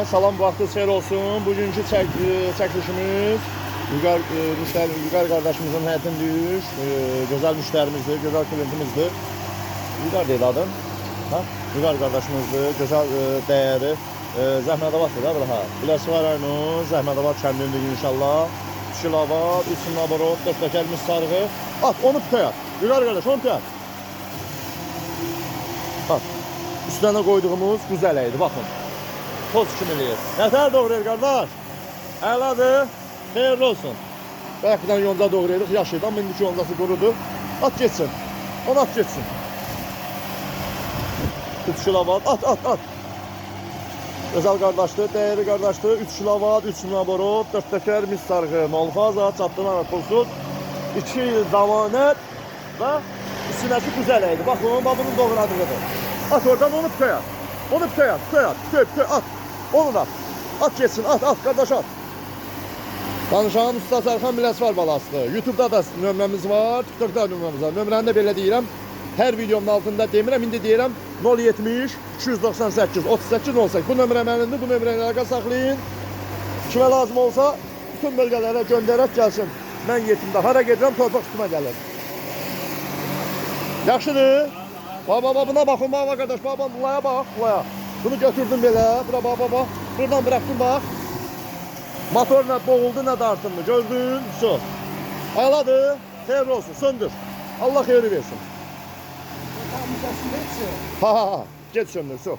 Salam, vaxtınız xeyir olsun. Bugünkü çəkilişimiz Vüqar qardaşımızın həyətindir. Gözəl müştərimizdir, gözəl klientimizdir. Vüqar deyil adın. Vüqar qardaşımızdır, gözəl dəyəri. Zəhmədabaddır da bura. Biləsuvar rayonu, Zəhmədabad kəndindir inşallah. 3 kilovat, 3 naborot, 4 təkərimiz sarığı. At, onu pütəyət. Vüqar qardaş, onu pütəyət. Üstünə qoyduğumuz güzel əydi, baxın. Toz kimiliyir. Nətər doğrayır qardaş? Əladır, xeyirli olsun. Bəlkədən yonca doğrayırıq, yaşıdan, mindiki yoncası qurudur. At geçsin, onu at geçsin. 3 kilovat, at. Gözəl qardaşdır, dəyəri qardaşdır. 3 kilovat, 3 naborot, 4 təkər mis sarğı, malfaza, çatdıran pulsuz. 2 il zamanət və üstünəki güzel əydi. Baxın, babının doğradığıdır. At oradan onu pütəyət. Onu pütəyət, at. Onu da at geçsin, at kardeş at. Danışan Usta Sərxan Biləsuvar balasıdır. YouTube'da da nömrəmiz var, TikTok'da nömrəmiz var. Nömrəni də belə deyirəm. Hər videomun altında demirəm, indi deyirəm 070 298 38 18. Bu nömrə mənimdir, bu nömrəni əlaqə saxlayın. Kimə lazım olsa bütün bölgələrə göndərək gəlsin. Mən yetimdə hara gedirəm, torpaq üstümə gəlir. Yaxşıdır. Buna baxın, qardaş, bulaya bax, bulaya. Bunu götürdüm belə, bura. Buradan bıraktım bak. Motor ne boğuldu ne dartındı, gördün, su. Ayladı, xeyirli olsun, söndür. Allah xeyri versin. Ha, get söndür, su.